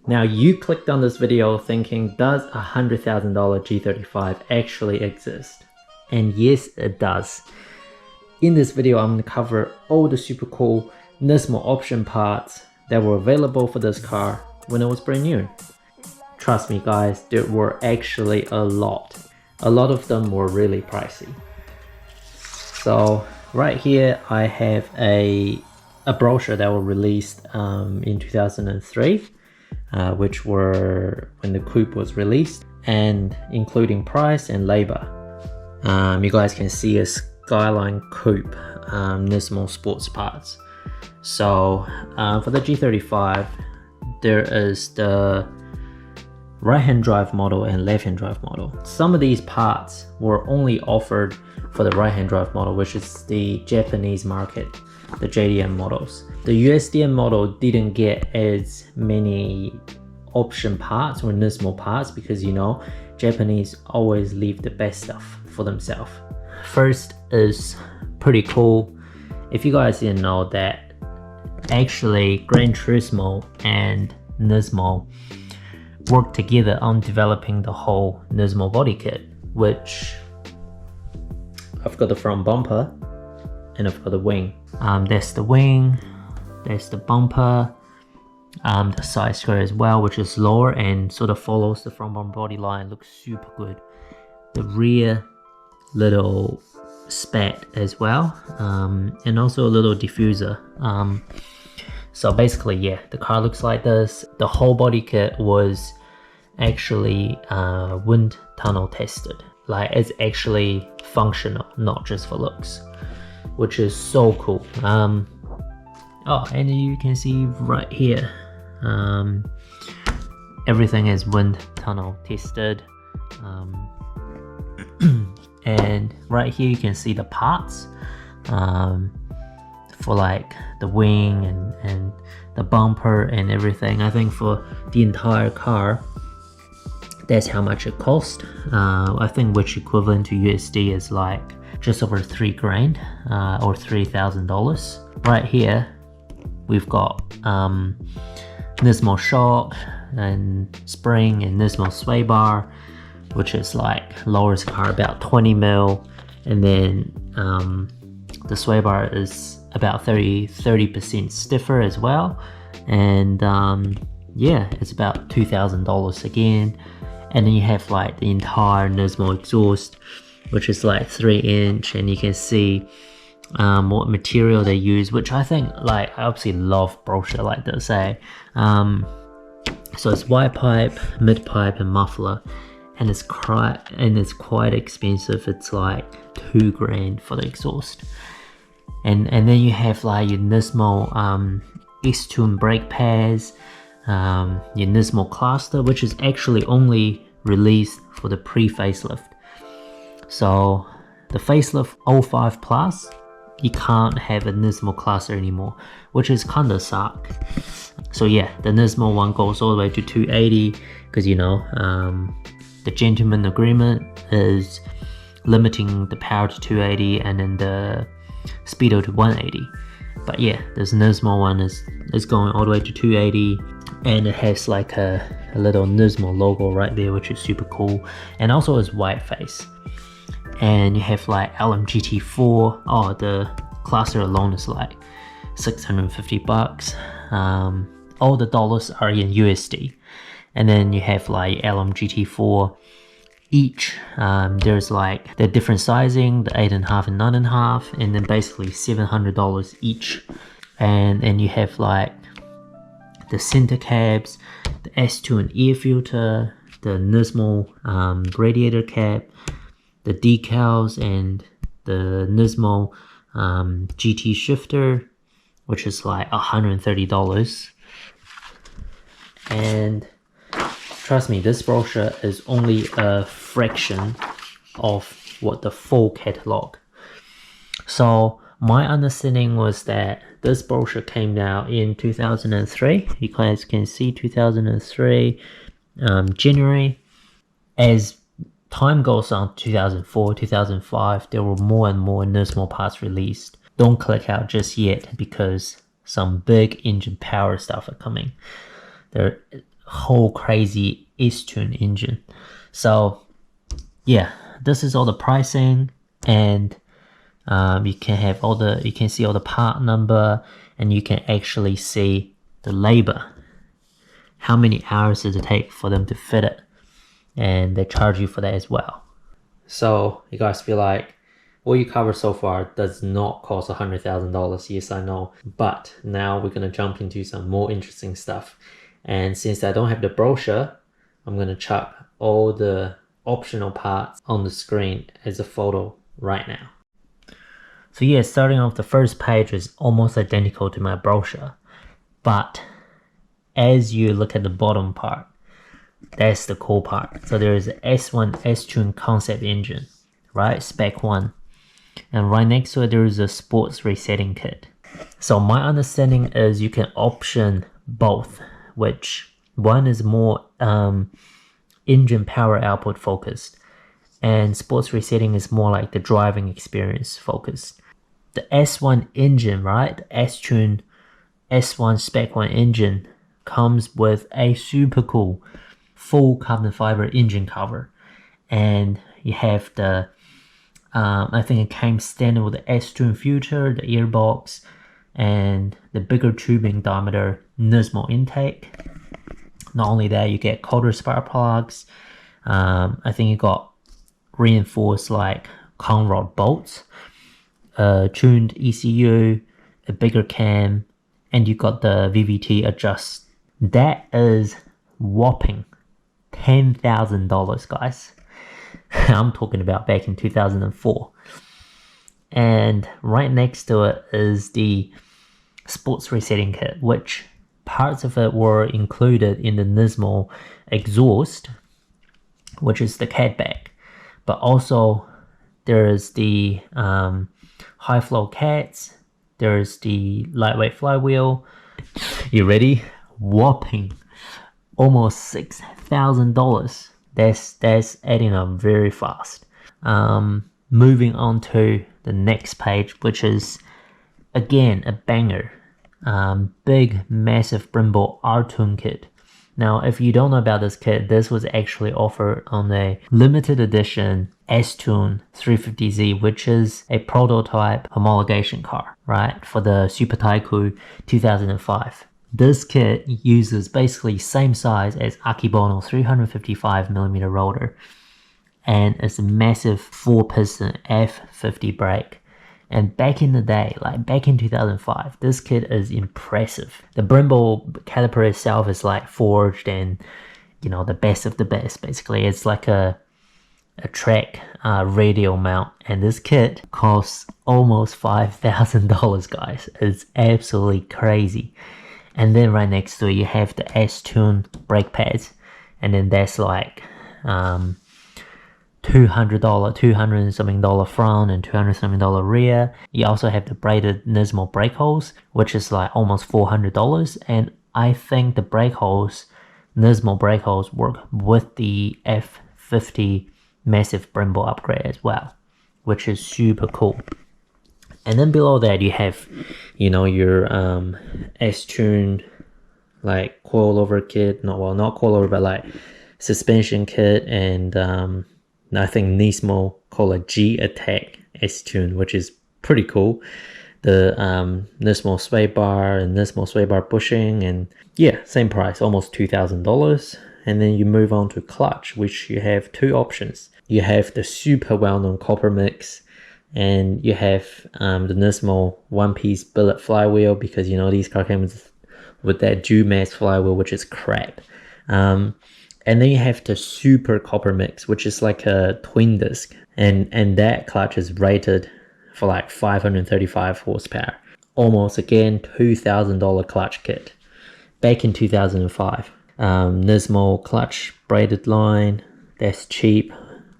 Now you clicked on this video thinking, does a $100,000 G35 actually exist? And yes, it does. In this video, I'm going to cover all the super cool Nismo option parts that were available for this car when it was brand new. Trust me guys, there were actually a lot. A lot of them were really pricey. So right here I have a brochure that was released in 2003, which were when the coupe was released, and including price and labor. You guys can see a Skyline Coupe Nismo sports parts. So for the G35, there is the right-hand drive model and left-hand drive model. Some of these parts were only offered for the right-hand drive model, which is the Japanese market, the JDM models. The USDM model didn't get as many option parts or Nismo parts because, you know, Japanese always leave the best stuff for themselves. First is pretty cool. If you guys didn't know that, actually Gran Turismo and Nismo worked together on developing the whole Nismo body kit, which I've got the front bumper and I've got the wing. There's the wing, there's the bumper, the side skirt as well, which is lower and sort of follows the front bumper body line. Looks super good. The rear little spat as well, and also a little diffuser. So basically, yeah, the car looks like this. The whole body kit was actually wind tunnel tested. Like, it's actually functional, not just for looks, which is so cool. Oh, and you can see right here, everything is wind tunnel tested. And right here you can see the parts for like the wing and the bumper and everything. I think for the entire car, that's how much it cost. I think which equivalent to USD is like just over 3 grand or $3,000. Right here we've got Nismo shock and spring and Nismo sway bar, which is like lowers the car about 20 mil, and then the sway bar is about 30% stiffer as well, and yeah, it's about $2,000 again. And then you have like the entire Nismo exhaust, which is like 3-inch, and you can see what material they use, which I think, like, I obviously love brochure like this, eh? So it's wide pipe, mid pipe, and muffler, and it's quite expensive. It's like 2 grand for the exhaust. And then you have like your Nismo S-tune brake pads, your Nismo cluster, which is actually only released for the pre-facelift. So the facelift 05 Plus, you can't have a Nismo cluster anymore, which is kind of suck. So yeah, the Nismo one goes all the way to 280 because, you know, the gentleman agreement is limiting the power to 280 and then the speedo to 180. But yeah, this Nismo one is going all the way to 280, and it has like a little Nismo logo right there, which is super cool, and also it's white face. And you have like LM GT4. Oh, the cluster alone is like 650 bucks. All the dollars are in USD. And then you have like LM GT4 each. There's like the different sizing, the 8.5 and 9.5, and then basically $700 each. And then you have like the center cabs, the S-tune air filter, the Nismo radiator cap, the decals, and the Nismo GT shifter, which is like $130. And trust me, this brochure is only a fraction of what the full catalog. So my understanding was that this brochure came out in 2003. You guys can see 2003 January. As time goes on, 2004, 2005, there were more and more Nismo parts released. Don't click out just yet because some big engine power stuff are coming. whole crazy S-tune engine. So yeah, this is all the pricing, and you can see all the part number, and you can actually see the labor. How many hours does it take for them to fit it? And they charge you for that as well. So you guys feel like what you covered so far does not cost $100,000. Yes, I know. But now we're going to jump into some more interesting stuff. And since I don't have the brochure, I'm going to chuck all the optional parts on the screen as a photo right now. So yeah, starting off, the first page is almost identical to my brochure. But as you look at the bottom part, that's the cool part. So there is an S1 S-tune concept engine, right? Spec 1. And right next to it, there is a sports resetting kit. So my understanding is you can option both, which one is more engine power output focused, and sports resetting is more like the driving experience focused. The S1 engine, right? The S-tune S1 Spec 1 engine comes with a super cool full carbon fiber engine cover, and you have the I think it came standard with the S-tune filter, the airbox, and the bigger tubing diameter Nismo intake. Not only that, you get colder spark plugs. I think you got reinforced like conrod bolts, tuned ECU, a bigger cam, and you got the VVT adjust. That is whopping $10,000, guys. I'm talking about back in 2004. And right next to it is the sports resetting kit, which parts of it were included in the Nismo exhaust, which is the cat bag. But also there's the high flow cats, there's the lightweight flywheel. You ready? Whopping almost $6,000. That's adding up very fast. Moving on to the next page, which is again a banger. Big massive Brembo R-tune kit. Now if you don't know about this kit, this was actually offered on a limited edition S-tune 350Z, which is a prototype homologation car, right, for the Super Taiko 2005. This kit uses basically same size as Akebono 355mm rotor, and it's a massive 4-piston F50 brake. And back in the day, like back in 2005, this kit is impressive. The Brembo caliper itself is like forged and, you know, the best of the best. Basically, it's like a track radial mount, and this kit costs almost $5,000, guys. It's absolutely crazy. And then right next to it, you have the S-tune brake pads, and then that's like $200 and something front and $200 something rear. You also have the braided Nismo brake hose, which is like almost $400. And I think the brake hose, Nismo brake hose, work with the F50 massive Brembo upgrade as well, which is super cool. And then below that you have, you know, your S-tune like coilover kit, not coilover, but like suspension kit, and I think Nismo call it G Attack S-tune, which is pretty cool. The Nismo sway bar and Nismo sway bar bushing, and yeah, same price, almost $2,000. And then you move on to clutch, which you have two options. You have the super well-known copper mix, and you have the Nismo one-piece billet flywheel, because you know these car comes with that Dumas flywheel, which is crap. And then you have the super copper mix, which is like a twin disc, and that clutch is rated for like 535 horsepower. Almost again $2,000 clutch kit. Back in 2005, Nismo clutch braided line, that's cheap,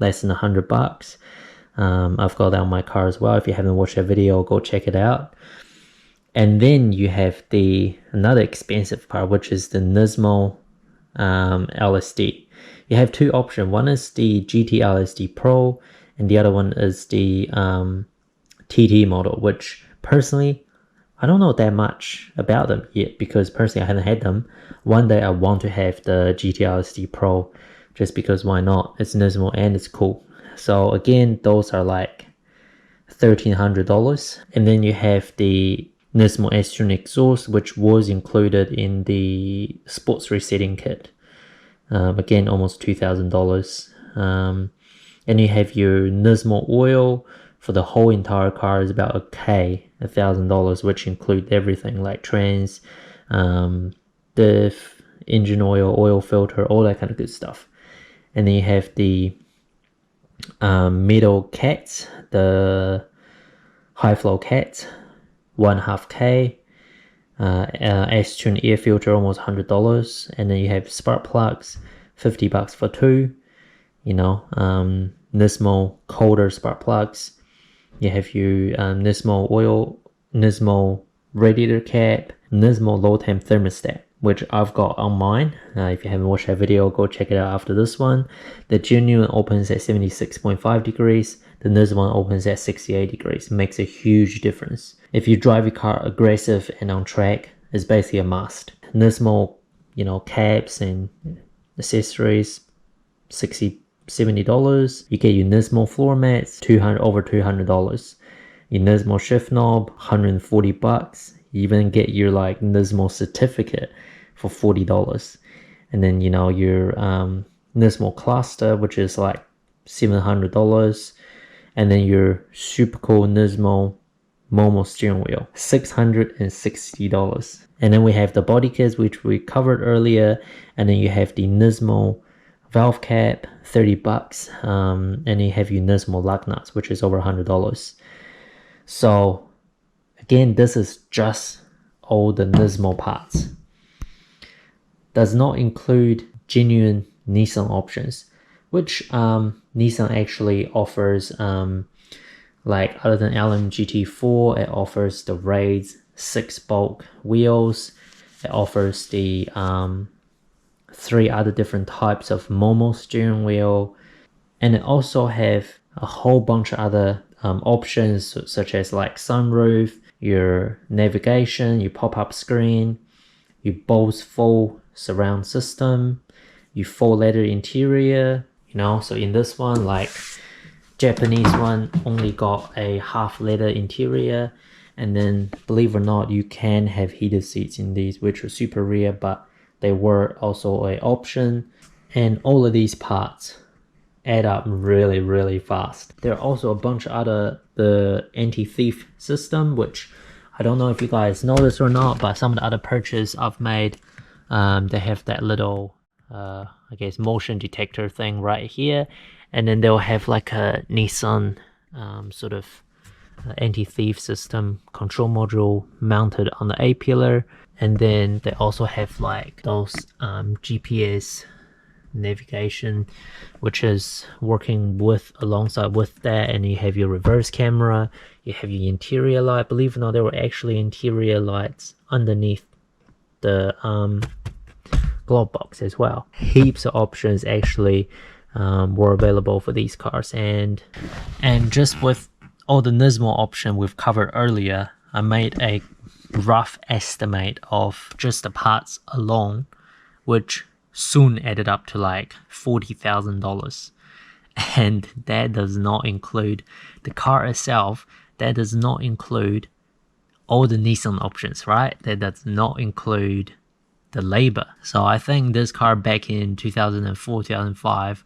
less than $100. I've got that on my car as well. If you haven't watched that video, go check it out. And then you have another expensive part, which is the Nismo LSD. You have two options. One is the GT LSD Pro, and the other one is the TT model, which personally I don't know that much about them yet because personally I haven't had them. One day I want to have the GTR SD Pro just because why not? It's Nismo and it's cool. So again, those are like $1,300. And then you have the Nismo S-Tune exhaust, which was included in the sports resetting kit. Again, almost $2,000. And you have your Nismo oil for the whole entire car is about $1,000, which include everything like trans, diff, engine oil, oil filter, all that kind of good stuff. And then you have the metal cats, the high flow cats, 1.5K. S-Tune air filter, almost $100. And then you have spark plugs, $50 for two. You know, Nismo colder spark plugs. You have your Nismo oil, Nismo radiator cap, Nismo low temp thermostat, which I've got on mine. If you haven't watched that video, go check it out after this one. The genuine opens at 76.5 degrees. The Nismo one opens at 68 degrees. It makes a huge difference. If you drive your car aggressive and on track, it's basically a must. Nismo, you know, caps and accessories, $70. You get your Nismo floor mats, over $200. Your Nismo shift knob, $140. You even get your like Nismo certificate for $40. And then, you know, your Nismo cluster, which is like $700. And then your super cool Nismo Momo steering wheel, $660. And then we have the body kits, which we covered earlier. And then you have the Nismo valve cap, $30. And then you have your Nismo lug nuts, which is over $100. So again, this is just all the Nismo parts. Does not include genuine Nissan options, which Nissan actually offers, like other than LMGT4, it offers the Raids 6-spoke wheels. It offers the 3 other different types of Momo steering wheel, and it also have a whole bunch of other options such as like sunroof, your navigation, your pop-up screen, your Bose full surround system, your full leather interior. You know, so in this one, like Japanese one only got a half leather interior, and then believe it or not, you can have heated seats in these, which are super rare, but they were also an option. And all of these parts add up really, really fast. There are also a bunch of other, the anti-thief system, which I don't know if you guys know this or not, but some of the other purchases I've made, they have that little, I guess, motion detector thing right here. And then they'll have like a Nissan sort of anti-thief system control module mounted on the A-pillar. And then they also have like those GPS navigation, which is working with alongside with that. And you have your reverse camera, you have your interior light. Believe it or not, there were actually interior lights underneath the glove box as well. Heaps of options actually were available for these cars, and just with all the Nismo option we've covered earlier, I made a rough estimate of just the parts alone, which soon added up to like $40,000. And that does not include the car itself. That does not include all the Nissan options, right? That does not include the labor. So I think this car back in 2004, 2005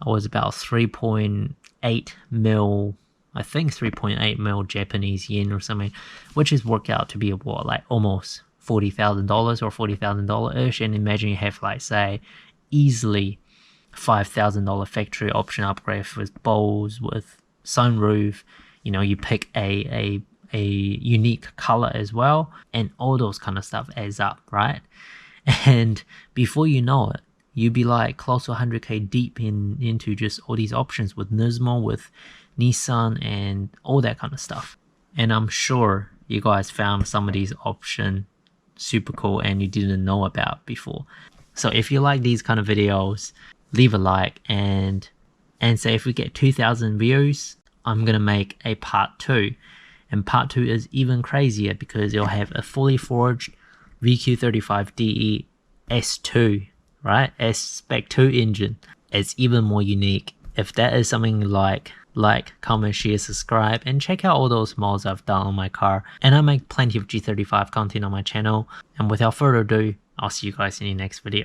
was about 3.8 mil, I think 3.8 mil Japanese yen or something, which is worked out to be what, like almost $40,000 or $40,000-ish. And imagine you have like, say, easily $5,000 factory option upgrade with Bose, with sunroof. You know, you pick a unique color as well, and all those kind of stuff adds up, right? And before you know it, you'd be like close to 100k deep into just all these options with Nismo, with Nissan, and all that kind of stuff. And I'm sure you guys found some of these options super cool and you didn't know about before. So if you like these kind of videos, leave a like, and say if we get 2,000 views, I'm gonna make a part 2. And part 2 is even crazier because it'll have a fully forged VQ35DE S2, right? S Spec 2 engine. It's even more unique. If that is something you like, comment, share, subscribe, and check out all those mods I've done on my car. And I make plenty of G35 content on my channel. And without further ado, I'll see you guys in the next video.